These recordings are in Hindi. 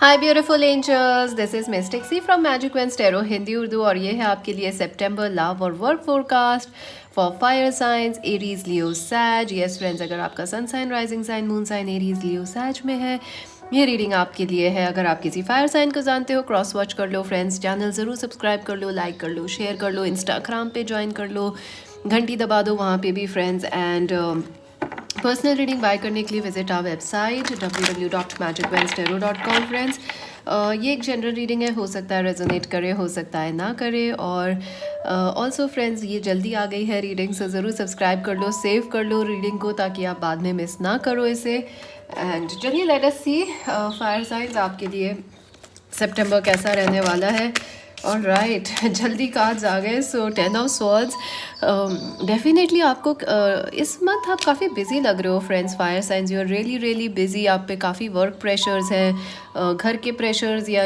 Hi beautiful angels, this is mistake C from magic veins tarot Hindi Urdu और ये है आपके लिए सितंबर लव और work forecast for fire signs Aries Leo Sag. Yes friends, अगर आपका sun sign rising sign moon sign Aries Leo Sag में है, ये रीडिंग आपके लिए है। अगर आप किसी फायर साइन को जानते हो, क्रॉस वॉच कर लो फ्रेंड्स, चैनल ज़रूर सब्सक्राइब कर लो, लाइक कर लो, शेयर कर लो, इंस्टाग्राम पे ज्वाइन कर लो, घंटी दबा दो वहाँ पे भी friends. And personal reading by करने के लिए visit our website www.magicwenstarot.com friends. ये एक जनरल रीडिंग है, हो सकता है रेजोनेट करे, हो सकता है ना करे। और ऑल्सो फ्रेंड्स, ये जल्दी आ गई है रीडिंग, सो ज़रूर सब्सक्राइब कर लो, सेव कर लो रीडिंग को, ताकि आप बाद में मिस ना करो इसे। एंड चलिए late us C fire science आपके लिए सितंबर कैसा रहने वाला है। और राइट जल्दी कार्ड्स आ गए। सो 10 ऑफ स्वॉर्ड्स, डेफिनेटली आपको इस मंथ आप काफ़ी बिजी लग रहे हो friends. Fire signs, you are really really busy. आप पे काफ़ी वर्क प्रेशर्स हैं, घर के प्रेशर्स या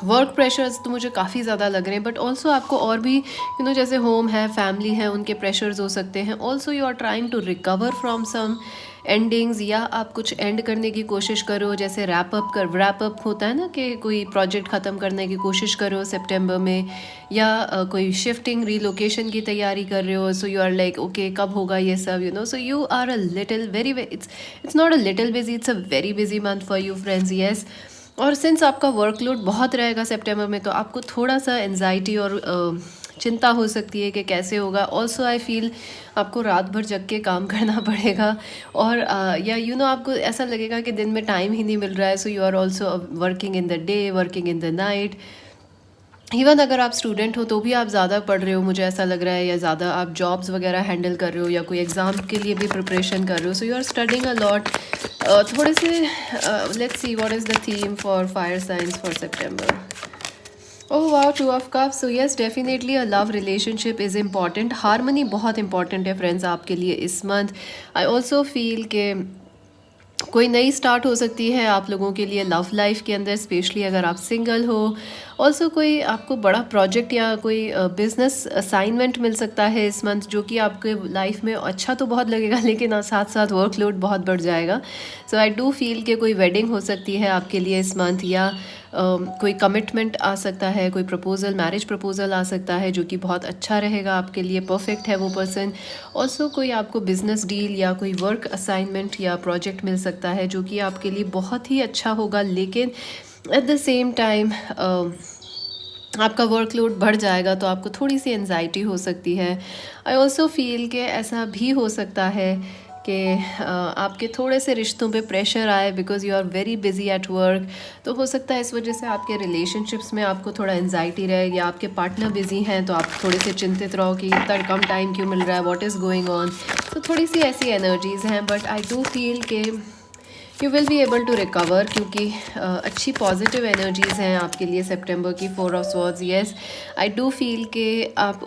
वर्क प्रेशर्स तो मुझे काफ़ी ज़्यादा लग रहे हैं। बट ऑल्सो आपको और भी जैसे होम है, फैमिली है, उनके प्रेशर्स हो सकते हैं। Also you are trying to recover from some endings, या आप कुछ एंड करने की कोशिश करो, जैसे रैप अप होता है ना, कि कोई प्रोजेक्ट ख़त्म करने की कोशिश करो सितंबर में, या कोई शिफ्टिंग रीलोकेशन की तैयारी कर रहे हो। So you are like okay, कब होगा ये सब, so you are a little very, it's not a little busy, it's a very busy month for you friends. Yes, और सिंस आपका वर्कलोड बहुत रहेगा सितंबर में, तो आपको थोड़ा सा एनजाइटी और चिंता हो सकती है कि कैसे होगा। ऑल्सो आई फील आपको रात भर जग के काम करना पड़ेगा, और या आपको ऐसा लगेगा कि दिन में टाइम ही नहीं मिल रहा है। So you are also working in the day, working in the night. Even अगर आप स्टूडेंट हो तो भी आप ज़्यादा पढ़ रहे हो, मुझे ऐसा लग रहा है, या ज़्यादा आप जॉब्स वगैरह हैंडल कर रहे हो, या कोई एग्ज़ाम के लिए भी प्रिपरेशन कर रहे हो। So you are studying a lot. थोड़े से let's see what is the theme for fire signs for सितंबर। Oh wow, 2 of cups. So yes, definitely a love relationship is important. Harmony बहुत इंपॉर्टेंट है फ्रेंड्स आपके लिए इस मंथ। आई ऑल्सो फील के कोई नई स्टार्ट हो सकती है आप लोगों के लिए लव लाइफ के अंदर, स्पेशली अगर आप सिंगल हो। ऑल्सो कोई आपको बड़ा प्रोजेक्ट या कोई बिजनेस असाइनमेंट मिल सकता है इस मंथ, जो कि आपके लाइफ में अच्छा तो बहुत लगेगा, लेकिन साथ साथ वर्कलोड बहुत बढ़ जाएगा। सो आई डू फील कि कोई वेडिंग हो सकती है आपके लिए इस मंथ, या कोई कमिटमेंट आ सकता है, कोई प्रपोजल, मैरिज प्रपोजल आ सकता है, जो कि बहुत अच्छा रहेगा आपके लिए, परफेक्ट है वो पर्सन। ऑल्सो कोई आपको बिजनेस डील या कोई वर्क असाइनमेंट या प्रोजेक्ट मिल सकता है, जो कि आपके लिए बहुत ही अच्छा होगा, लेकिन एट द सेम टाइम आपका वर्कलोड बढ़ जाएगा, तो आपको थोड़ी सी एनजाइटी हो सकती है। आई ऑल्सो फील कि ऐसा भी हो सकता है कि आपके थोड़े से रिश्तों पे प्रेशर आए, because you are very busy at work. तो हो सकता है इस वजह से आपके रिलेशनशिप्स में आपको थोड़ा एनजाइटी रहे, या आपके पार्टनर बिजी हैं तो आप थोड़े से चिंतित रहो कि इतना कम टाइम क्यों मिल रहा है, व्हाट इज़ गोइंग ऑन। तो थोड़ी सी ऐसी एनर्जीज़ हैं, बट आई डू फील के you will be able to recover, क्योंकि अच्छी पॉजिटिव एनर्जीज़ हैं आपके लिए सितंबर की। 4 of swords, yes I do feel कि आप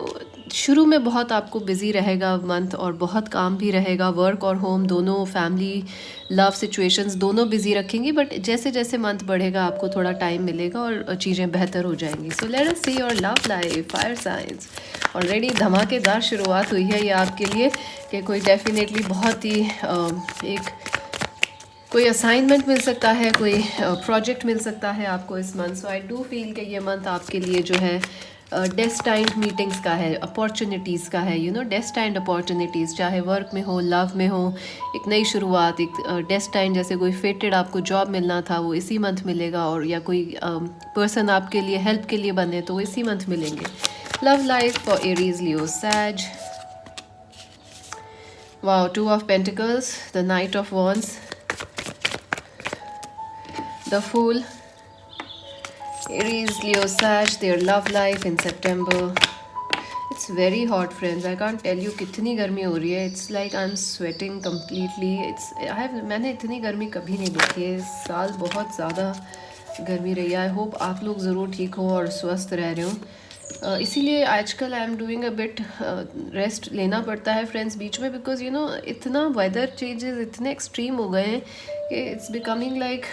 शुरू में बहुत आपको बिज़ी रहेगा मंथ, और बहुत काम भी रहेगा, वर्क और होम दोनों, फैमिली, लव सिचुएशंस दोनों बिज़ी रखेंगी। बट जैसे जैसे मंथ बढ़ेगा आपको थोड़ा टाइम मिलेगा और चीज़ें बेहतर हो जाएंगी। So let us see your love life fire science. Already धमाकेदार शुरुआत हुई है ये आपके लिए, कि कोई डेफिनेटली बहुत ही एक कोई असाइनमेंट मिल सकता है, कोई प्रोजेक्ट मिल सकता है आपको इस month. So I do feel कि ये मंथ आपके लिए जो है डेस्टाइंड मीटिंग्स का है, अपॉर्चुनिटीज़ का है, डेस्टाइंड अपॉर्चुनिटीज़, चाहे वर्क में हो, लव में हो, एक नई शुरुआत, एक डेस्टाइंड, जैसे कोई फेटेड आपको जॉब मिलना था वो इसी मंथ मिलेगा, और या कोई पर्सन आपके लिए हेल्प के लिए बने तो वो इसी मंथ मिलेंगे। Love life for Aries Leo Sag. Wow, 2 of pentacles, the knight of wands, the Fool, Aries, Leo, Sag, their love life in September. It's very hot friends, I can't tell you कितनी गर्मी हो रही है। It's like I'm sweating completely. मैंने इतनी गर्मी कभी नहीं देखी है, इस साल बहुत ज़्यादा गर्मी रही है। आई होप आप लोग ज़रूर ठीक हो और स्वस्थ रह रहे हो। इसीलिए आजकल I am doing a bit rest लेना पड़ता है फ्रेंड्स बीच में, बिकॉज इतना वेदर चेंजेस इतने एक्सट्रीम हो गए हैं कि it's becoming like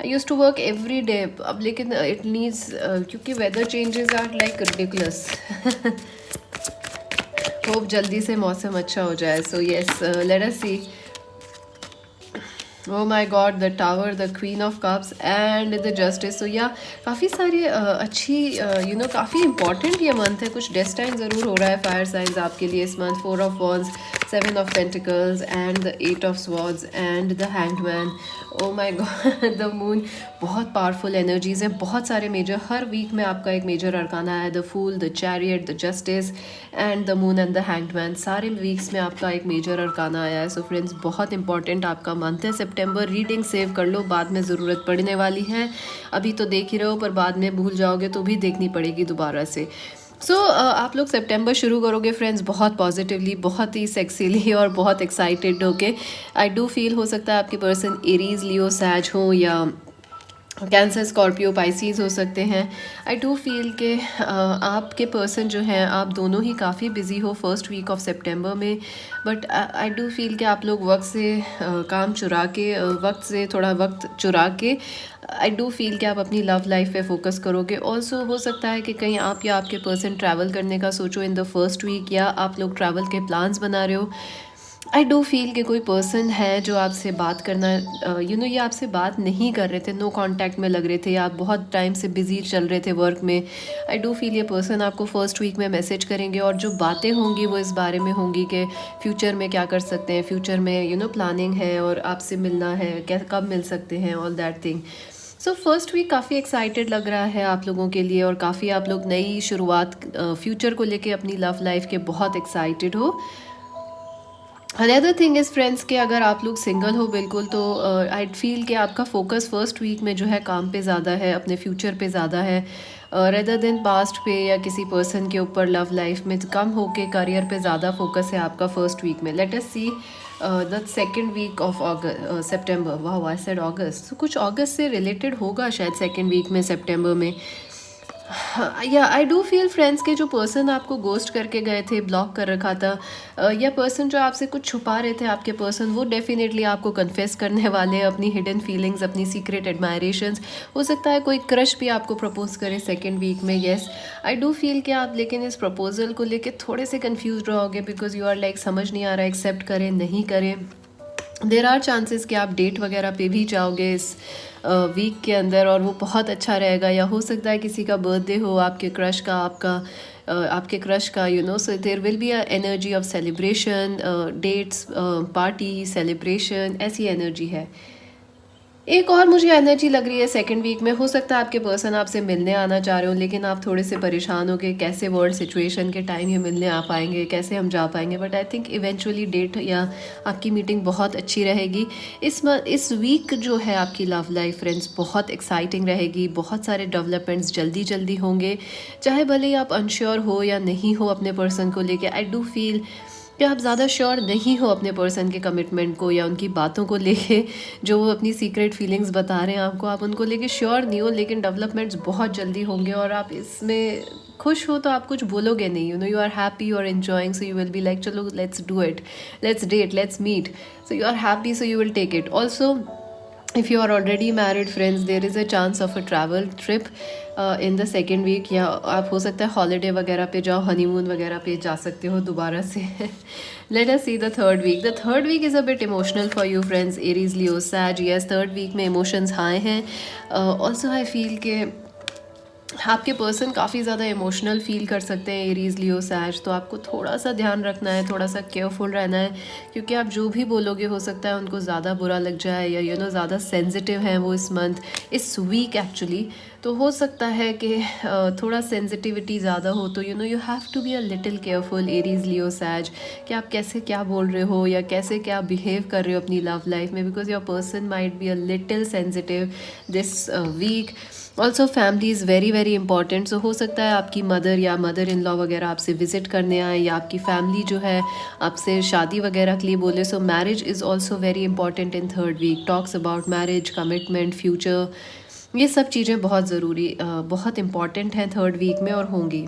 I use to work every day अब, लेकिन इट नीड्स, क्योंकि weather changes are like ridiculous. Hope जल्दी से मौसम अच्छा हो जाए। So yes, let us see. Oh my God, the tower, the queen of cups and the justice. तो या काफ़ी सारी अच्छी काफ़ी इंपॉर्टेंट ये मंथ है। कुछ डेस्टाइन ज़रूर हो रहा है फायर साइंस आपके लिए इस month. 4 of wands, 7 of pentacles and the 8 of swords and the hanged man. Oh my God, the moon. बहुत पावरफुल एनर्जीज हैं, बहुत सारे मेजर, हर वीक में आपका एक मेजर अरकाना है। The fool, the chariot, the justice and the moon and the hanged man. सारे वीक्स में आपका एक मेजर अरकाना आया है। सो फ्रेंड्स, बहुत इंपॉर्टेंट आपका मंथ है सितंबर। रीडिंग सेव कर लो, बाद में ज़रूरत पड़ने वाली है। अभी तो देख ही रहो, पर बाद में भूल जाओगे तो भी देखनी पड़ेगी दोबारा से। आप लोग सितंबर शुरू करोगे फ्रेंड्स बहुत पॉजिटिवली, बहुत ही सेक्सीली और बहुत एक्साइटेड होके। आई डू फील हो सकता है आपके पर्सन एरीज, लियो, सैज हो या कैंसर, स्कॉर्पियो, पाइसीज हो सकते हैं। आई डू फील के आपके पर्सन जो हैं, आप दोनों ही काफ़ी बिजी हो फर्स्ट वीक ऑफ सितंबर में। बट आई डू फील कि आप लोग वक्त से काम चुरा के, वक्त से थोड़ा वक्त चुरा के, आई डू फील कि आप अपनी लव लाइफ पे फोकस करोगे। ऑल्सो हो सकता है कि कहीं आप या आपके पर्सन ट्रैवल करने का सोचो इन द फर्स्ट वीक, या आप लोग ट्रैवल के प्लान्स बना रहे हो। आई डू फील कि कोई पर्सन है जो आपसे बात करना, ये आपसे बात नहीं कर रहे थे, नो कांटेक्ट में लग रहे थे, या आप बहुत टाइम से बिजी चल रहे थे वर्क में। आई डू फील ये पर्सन आपको फर्स्ट वीक में मैसेज करेंगे, और जो बातें होंगी वो इस बारे में होंगी कि फ्यूचर में क्या कर सकते हैं, फ्यूचर में प्लानिंग है और आपसे मिलना है, क्या कब मिल सकते हैं, all that thing. So first week काफ़ी एक्साइटेड लग रहा है आप लोगों के लिए, और काफ़ी आप लोग नई शुरुआत फ्यूचर को लेके अपनी लव लाइफ के बहुत एक्साइटेड हो। अनदर थिंग इज़ फ्रेंड्स कि अगर आप लोग सिंगल हो बिल्कुल, तो आई फील कि आपका फोकस फर्स्ट वीक में जो है काम पे ज़्यादा है, अपने फ्यूचर पे ज़्यादा है, रेदर देन पास्ट पे या किसी पर्सन के ऊपर। लव लाइफ में कम होके करियर पे ज़्यादा फोकस है आपका फर्स्ट वीक में। Let us see the second week of September. वाह, आई सेड अगस्त, तो कुछ अगस्त से रिलेटेड होगा शायद सेकेंड वीक में सितंबर में। या आई डू फील फ्रेंड्स के जो पर्सन आपको गोस्ट करके गए थे, ब्लॉक कर रखा था, या पर्सन जो आपसे कुछ छुपा रहे थे आपके पर्सन, वो डेफिनेटली आपको कन्फेस करने वाले हैं अपनी हिडन फीलिंग्स, अपनी सीक्रेट एडमायरेशंस। हो सकता है कोई क्रश भी आपको प्रपोज करे सेकेंड वीक में। येस, आई डू फील कि आप लेकिन इस प्रपोजल को लेके थोड़े से कन्फ्यूज रहोगे, बिकॉज यू आर लाइक समझ नहीं आ रहा एक्सेप्ट करें नहीं करें। देर आर चांसेस कि आप डेट वगैरह पे भी जाओगे इस वीक के अंदर, और वो बहुत अच्छा रहेगा। या हो सकता है किसी का बर्थडे हो, आपके क्रश का, आपके क्रश का, so there will be a energy of celebration, dates, party, celebration, ऐसी एनर्जी है। एक और मुझे एनर्जी लग रही है सेकंड वीक में। हो सकता है आपके पर्सन आपसे मिलने आना चाह रहे हो, लेकिन आप थोड़े से परेशान हो कि कैसे वर्ल्ड सिचुएशन के टाइम ये मिलने आ पाएंगे, कैसे हम जा पाएंगे। But I think eventually date या आपकी मीटिंग बहुत अच्छी रहेगी। इस वीक जो है आपकी लव लाइफ फ्रेंड्स बहुत एक्साइटिंग रहेगी। बहुत सारे डेवलपमेंट्स जल्दी जल्दी होंगे, चाहे भले ही आप अनश्योर हो या नहीं हो अपने पर्सन को लेके। आई डू फील कि आप ज़्यादा श्योर नहीं हो अपने पर्सन के कमिटमेंट को या उनकी बातों को लेके, जो वो अपनी सीक्रेट फीलिंग्स बता रहे हैं आपको, आप उनको लेके श्योर नहीं हो, लेकिन डेवलपमेंट्स बहुत जल्दी होंगे और आप इसमें खुश हो तो आप कुछ बोलोगे नहीं। You are happy, you are enjoying, so you will be like चलो let's do it, let's date, let's meet. So you are happy, so you will take it. Also if you are already married friends, there is a chance of a travel trip in the second week, या आप हो सकता है हॉलीडे वगैरह पे जाओ, हनीमून वगैरह पे जा सकते हो दोबारा से। Let us see the third week. The third week is a bit emotional for you friends, Aries, Leo, Sag. Yes, third week में emotions high हैं। Also I feel कि आपके पर्सन काफ़ी ज़्यादा इमोशनल फील कर सकते हैं, एरीज, लियो, सैज। तो आपको थोड़ा सा ध्यान रखना है, थोड़ा सा केयरफुल रहना है, क्योंकि आप जो भी बोलोगे हो सकता है उनको ज़्यादा बुरा लग जाए, या ज़्यादा सेंसिटिव हैं वो इस मंथ, इस वीक एक्चुअली। तो हो सकता है कि थोड़ा सेंसिटिविटी ज़्यादा हो, तो you have to be a little careful, Aries, Leo, Sag, कि आप कैसे क्या बोल रहे हो या कैसे क्या बिहेव कर रहे हो अपनी लव लाइफ में, because your person might be a little sensitive this week. Also family is very very important. So हो सकता है आपकी मदर या मदर इन लॉ वगैरह आपसे विजिट करने आए, या आपकी फैमिली जो है आपसे शादी वगैरह के लिए बोले। So marriage is also very important in third week. Talks about marriage, commitment, future, ये सब चीज़ें बहुत ज़रूरी, बहुत इंपॉर्टेंट हैं थर्ड वीक में और होंगी।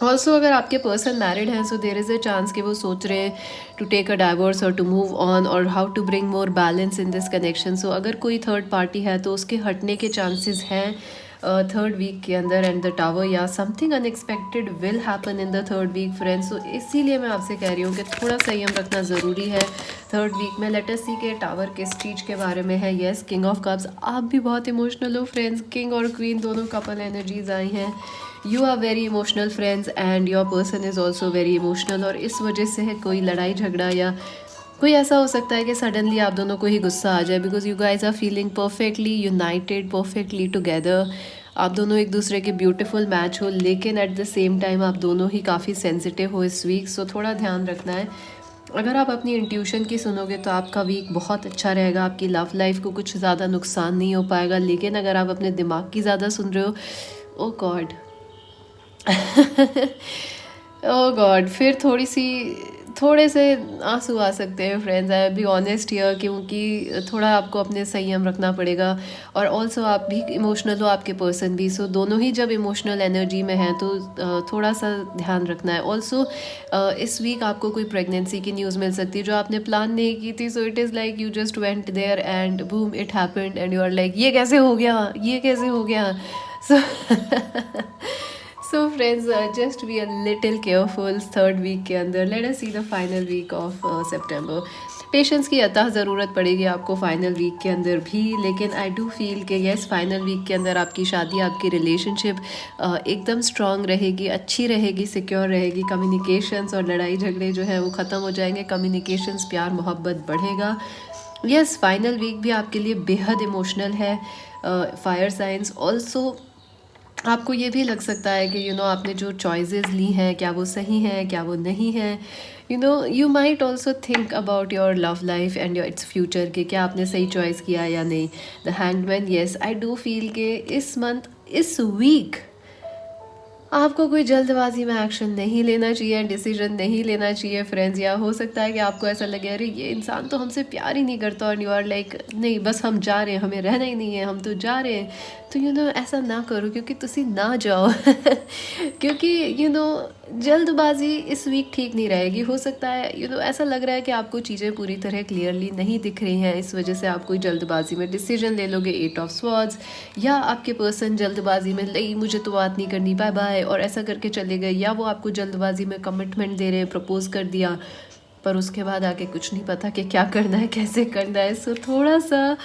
ऑल्सो अगर आपके पर्सन मैरिड हैं, सो देर इज़ अ चांस कि वो सोच रहे हैं टू टेक अ डाइवोर्स और टू मूव ऑन, और how to bring more balance in this connection. So अगर कोई थर्ड पार्टी है तो उसके हटने के चांसेस हैं थर्ड वीक के अंदर and the tower, or something unexpected will happen in the third week friends. So इसीलिए मैं आपसे कह रही हूँ कि थोड़ा संयम रखना ज़रूरी है थर्ड वीक में। लेट अस सी के टावर किस चीज़ के बारे में है। यस, किंग ऑफ कप्स, आप भी बहुत इमोशनल हो फ्रेंड्स। किंग और क्वीन दोनों कपल एनर्जीज आई हैं। You are very emotional friends and your person is also very emotional, और इस वजह से है कोई लड़ाई झगड़ा या कोई ऐसा हो सकता है कि सडनली आप दोनों को ही गुस्सा आ जाए, because you guys are feeling perfectly united, perfectly together. आप दोनों एक दूसरे के ब्यूटीफुल मैच हो, लेकिन एट द सेम टाइम आप दोनों ही काफ़ी सेंसिटिव हो इस वीक। सो थोड़ा ध्यान रखना है। अगर आप अपनी इंट्यूशन की सुनोगे तो आपका वीक बहुत अच्छा रहेगा, आपकी लव लाइफ को कुछ ज़्यादा नुकसान नहीं हो पाएगा। लेकिन अगर आप अपने दिमाग की ज़्यादा सुन रहे हो, ओ गॉड ओ गॉड, फिर थोड़े से आंसू आ सकते हैं friends. I be honest here, क्योंकि थोड़ा आपको अपने संयम रखना पड़ेगा। और ऑल्सो आप भी इमोशनल हो, आपके पर्सन भी। सो दोनों ही जब इमोशनल एनर्जी में हैं तो थोड़ा सा ध्यान रखना है। ऑल्सो इस वीक आपको कोई प्रेगनेंसी की न्यूज़ मिल सकती है जो आपने प्लान नहीं की थी। So it is like you just went there and boom, it happened and you are like ये कैसे हो गया, ये कैसे हो गया। So so friends, just be a little careful third week के अंदर। Let us see the final week of September. Patience की अतः ज़रूरत पड़ेगी आपको फाइनल वीक के अंदर भी, लेकिन आई डू फील कि येस, फाइनल वीक के अंदर आपकी शादी, आपकी रिलेशनशिप एकदम स्ट्रॉन्ग रहेगी, अच्छी रहेगी, सिक्योर रहेगी। कम्युनिकेशंस और लड़ाई झगड़े जो है वो ख़त्म हो जाएंगे। कम्युनिकेशंस, प्यार मोहब्बत बढ़ेगा। येस, फाइनल वीक भी आपके लिए बेहद इमोशनल है। फायर साइंस ऑल्सो, आपको ये भी लग सकता है कि आपने जो चॉइसेस ली हैं क्या वो सही हैं, क्या वो नहीं हैं। You might also think about your love life and your its future कि क्या आपने सही चॉइस किया या नहीं। The hangman, yes, I do feel कि इस मंथ, इस वीक आपको कोई जल्दबाजी में एक्शन नहीं लेना चाहिए, डिसीजन नहीं लेना चाहिए फ्रेंड्स। या हो सकता है कि आपको ऐसा लगे अरे ये इंसान तो हमसे प्यार ही नहीं करता, और यू आर लाइक नहीं बस हम जा रहे हैं, हमें रहना ही नहीं है, हम तो जा रहे हैं। तो ऐसा ना करो, क्योंकि तुसी ना जाओ क्योंकि जल्दबाजी इस वीक ठीक नहीं रहेगी। हो सकता है ऐसा लग रहा है कि आपको चीज़ें पूरी तरह क्लियरली नहीं दिख रही हैं, इस वजह से आप कोई जल्दबाजी में डिसीजन ले लोगे। 8 ऑफ स्वॉर्ड्स, या आपके पर्सन जल्दबाजी में नहीं मुझे तो बात नहीं करनी, बाय बाय, और ऐसा करके चले गए। या वो आपको जल्दबाजी में कमिटमेंट दे रहे हैं, प्रपोज कर दिया, पर उसके बाद आके कुछ नहीं पता कि क्या करना है, कैसे करना है। सो थोड़ा सा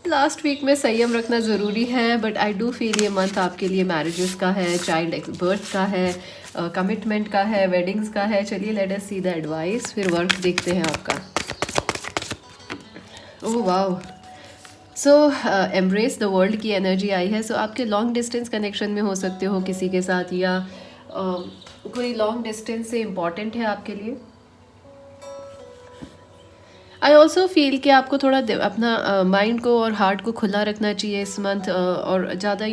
लास्ट वीक में संयम रखना ज़रूरी है। बट आई डू फील ये मंथ आपके लिए मैरिजेस का है, चाइल्ड बर्थ का है, कमिटमेंट का है, वेडिंग्स का है। चलिए late us see the advice, फिर वर्क देखते हैं आपका। Oh wow, so embrace the world की एनर्जी आई है। सो आपके लॉन्ग डिस्टेंस कनेक्शन में हो सकते हो किसी के साथ, या कोई लॉन्ग डिस्टेंस से इम्पॉर्टेंट है आपके लिए। आई ऑल्सो फील कि आपको थोड़ा अपना माइंड को और हार्ट को खुला रखना चाहिए इस मंथ, और ज़्यादा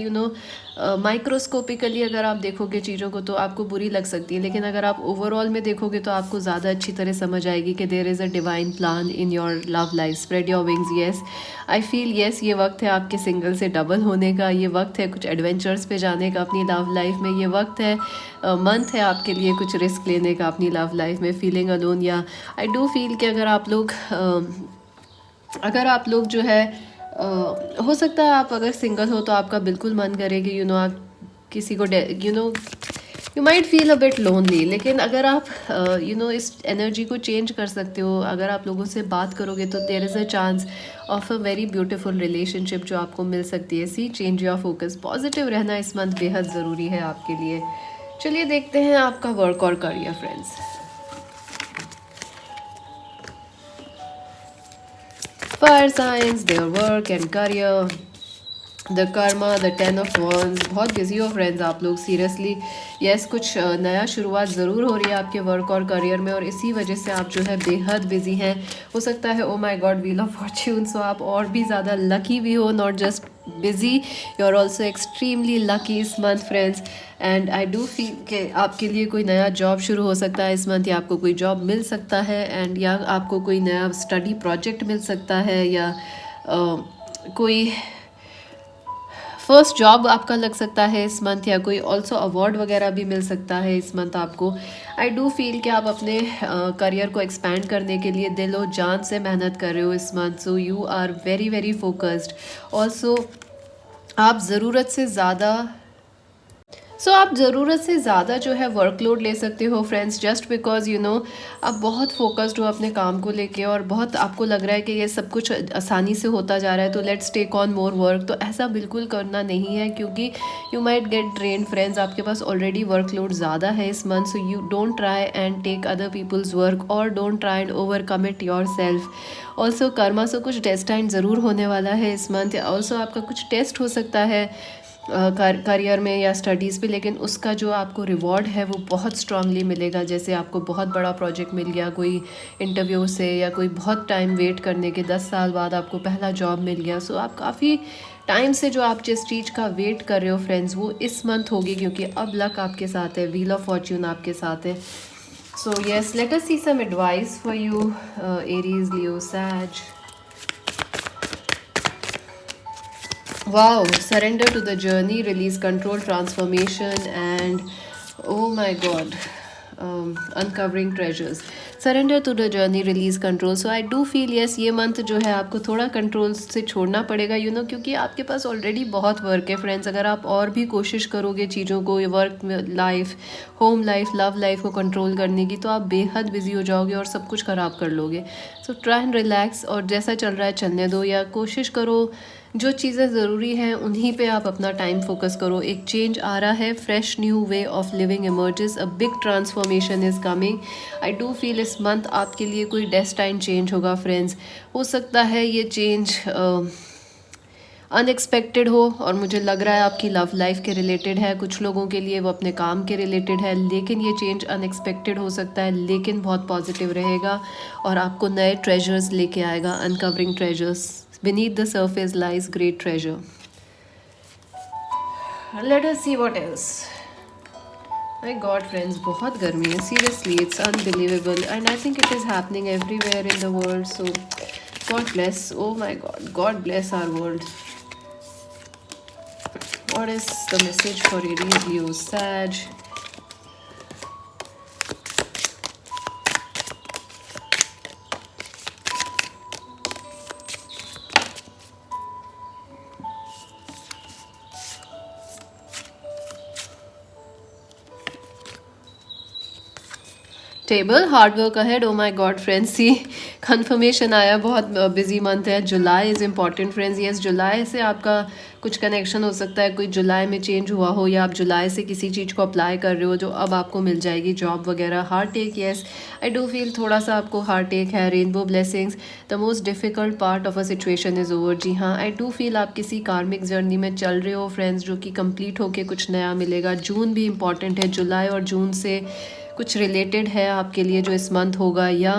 माइक्रोस्कोपिकली अगर आप देखोगे चीज़ों को तो आपको बुरी लग सकती है, लेकिन अगर आप ओवरऑल में देखोगे तो आपको ज़्यादा अच्छी तरह समझ आएगी कि there is a divine plan in your love life. Spread your wings, yes, I feel yes, ये वक्त है आपके सिंगल से डबल होने का, ये वक्त है कुछ एडवेंचर्स पे जाने का अपनी लव लाइफ में, ये वक्त है, मंथ है आपके लिए कुछ रिस्क लेने का अपनी लव लाइफ में। फीलिंग अलोन, या आई डू फील कि अगर आप लोग जो है हो सकता है आप अगर सिंगल हो तो आपका बिल्कुल मन करे कि आप किसी को you might feel a bit lonely. लेकिन अगर आप इस एनर्जी को चेंज कर सकते हो, अगर आप लोगों से बात करोगे तो there is a chance of a very beautiful relationship जो आपको मिल सकती है। See, change your focus, positive रहना इस मंथ बेहद ज़रूरी है आपके लिए। चलिए देखते हैं आपका वर्क और career friends. Fire science, their work and career, the Karma, the 10 of wands. बहुत बिजी हो फ्रेंड्स आप लोग, सीरियसली। यस, कुछ नया शुरुआत ज़रूर हो रही है आपके वर्क और करियर में, और इसी वजह से आप जो है बेहद बिजी हैं। हो सकता है oh my god, wheel of fortune, so आप और भी ज़्यादा लकी भी हो, not just busy, you are also extremely lucky इस month friends. And I do feel कि आपके लिए कोई नया जॉब शुरू हो सकता है इस मंथ, या आपको कोई जॉब मिल सकता है, एंड या आपको कोई नया स्टडी प्रोजेक्ट मिल सकता है, या कोई फर्स्ट जॉब आपका लग सकता है इस मंथ, या कोई ऑल्सो अवार्ड वगैरह भी मिल सकता है इस मंथ आपको। आई डू फील कि आप अपने करियर को एक्सपैंड करने के लिए दिल और जान से मेहनत कर रहे हो इस month. So you are very very focused. Also आप ज़रूरत से ज़्यादा आप ज़रूरत से ज़्यादा जो है वर्कलोड ले सकते हो फ्रेंड्स, जस्ट बिकॉज आप बहुत फोकस्ड हो अपने काम को लेके और बहुत आपको लग रहा है कि ये सब कुछ आसानी से होता जा रहा है तो let's take on more work. तो ऐसा बिल्कुल करना नहीं है, क्योंकि you might get drain friends. आपके पास ऑलरेडी वर्कलोड ज़्यादा है इस month, so you don't try and take other people's work और don't try and over commit yourself. Also karma से कुछ टेस्ट ज़रूर होने वाला है इस मंथ। ऑल्सो आपका कुछ टेस्ट हो सकता है करियर में या स्टडीज़ पे, लेकिन उसका जो आपको रिवॉर्ड है वो बहुत स्ट्रांगली मिलेगा। जैसे आपको बहुत बड़ा प्रोजेक्ट मिल गया कोई इंटरव्यू से, या कोई बहुत टाइम वेट करने के 10 साल बाद आपको पहला जॉब मिल गया। सो आप काफ़ी टाइम से जो आप जिस चीज़ का वेट कर रहे हो फ्रेंड्स, वो इस मंथ होगी, क्योंकि अब लक आपके साथ है, व्हील ऑफ फॉर्च्यून आपके साथ है। So yes, let us see some advice for you Aries, Leo, Sag. Wow, surrender to the journey, release control, transformation, and oh my god, uncovering treasures. Surrender to the journey, release control. So I do feel yes, ये मंथ जो है आपको थोड़ा कंट्रोल से छोड़ना पड़ेगा, क्योंकि आपके पास ऑलरेडी बहुत वर्क है फ्रेंड्स। अगर आप और भी कोशिश करोगे चीज़ों को, work life, home life, love life को कंट्रोल करने की, तो आप बेहद बिजी हो जाओगे और सब कुछ ख़राब कर लोगे। सो ट्राई एंड रिलैक्स, और जैसा चल रहा है चलने दो, या कोशिश करो जो चीज़ें ज़रूरी हैं उन्हीं पे आप अपना टाइम फोकस करो। एक चेंज आ रहा है, fresh new way of living emerges, a big transformation is coming. I do feel इस मंथ आपके लिए कोई डेस्टाइन चेंज होगा फ्रेंड्स। हो सकता है ये चेंज अनएक्सपेक्टेड हो, और मुझे लग रहा है आपकी लव लाइफ के रिलेटेड है, कुछ लोगों के लिए वो अपने काम के रिलेटेड है, लेकिन ये चेंज अनएक्सपेक्टेड हो सकता है, लेकिन बहुत पॉजिटिव रहेगा और आपको नए ट्रेजर्स लेके आएगा। Uncovering treasures, beneath the surface lies great treasure. Let us see what else. My god friends, बहुत गर्मी है, seriously it's unbelievable, and I think it is happening everywhere in the world. So God bless, oh my god, God bless our world. What is the message for Aries, Leo, Sag? Table, hard work ahead. Oh my god friends, see confirmation आया, बहुत बिजी मंथ है। July is important friends. Yes, जुलाई से आपका कुछ कनेक्शन हो सकता है, कोई जुलाई में चेंज हुआ हो, या आप जुलाई से किसी चीज़ को अप्लाई कर रहे हो जो अब आपको मिल जाएगी, जॉब वगैरह। Heartache, yes I do feel थोड़ा सा आपको हार्ट टेक है। Rainbow blessings, the most difficult part of a situation is over. जी हाँ, आई डू फील आप किसी कार्मिक जर्नी में चल रहे हो फ्रेंड्स, जो कि कंप्लीट होके कुछ नया मिलेगा। जून भी इम्पॉर्टेंट है, जुलाई और जून से कुछ रिलेटेड है आपके लिए जो इस मंथ होगा, या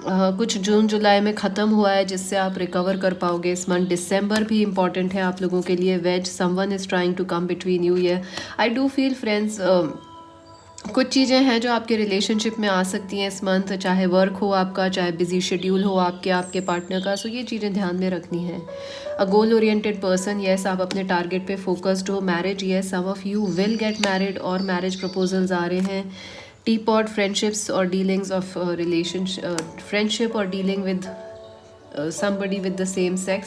कुछ जून जुलाई में ख़त्म हुआ है जिससे आप रिकवर कर पाओगे इस मंथ। दिसंबर भी इम्पॉर्टेंट है आप लोगों के लिए। Wedge, someone is trying to come between you. ये आई डू फील फ्रेंड्स कुछ चीज़ें हैं जो आपके रिलेशनशिप में आ सकती हैं इस मंथ, चाहे वर्क हो आपका, चाहे बिजी शेड्यूल हो आपके पार्टनर का। सो ये चीज़ें ध्यान में रखनी है। A goal oriented person, yes आप अपने टारगेट पे फोकस्ड हो। Marriage, yes some of you will get married और मैरिज प्रपोजल्स आ रहे हैं। टीपॉट, फ्रेंडशिप्स और डीलिंग्स ऑफ रिलेशनशिप, फ्रेंडशिप और dealing with somebody with the same sex.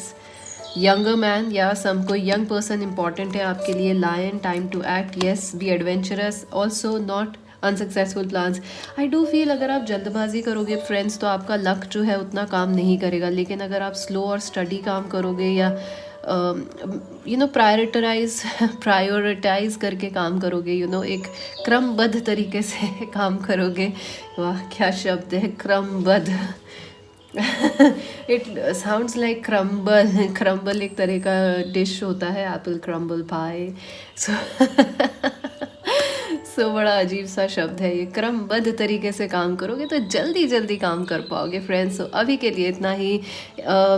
Younger man, या सम कोई यंग पर्सन इंपॉर्टेंट है आपके लिए। Lion, time to act, yes be adventurous, also not unsuccessful plans. I do feel अगर आप जल्दबाजी करोगे फ्रेंड्स तो आपका लक जो है उतना काम नहीं करेगा, लेकिन अगर आप स्लो और स्टडी काम करोगे, या प्रायोरिटाइज करके काम करोगे, एक क्रमबद्ध तरीके से काम करोगे। वाह क्या शब्द है, क्रमबद्ध। It sounds like crumble. Crumble एक तरह का डिश होता है, एप्पल क्रम्बल पाई। सो बड़ा अजीब सा शब्द है ये। क्रमबद्ध तरीके से काम करोगे तो जल्दी जल्दी काम कर पाओगे फ्रेंड्स। सो अभी के लिए इतना ही।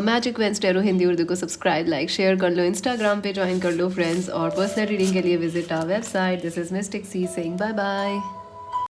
मैजिक वेंसडे हिंदी उर्दू को सब्सक्राइब, लाइक, शेयर कर लो, इंस्टाग्राम पे ज्वाइन कर लो फ्रेंड्स, और पर्सनल रीडिंग के लिए visit our website. This is mistake Sea saying bye bye.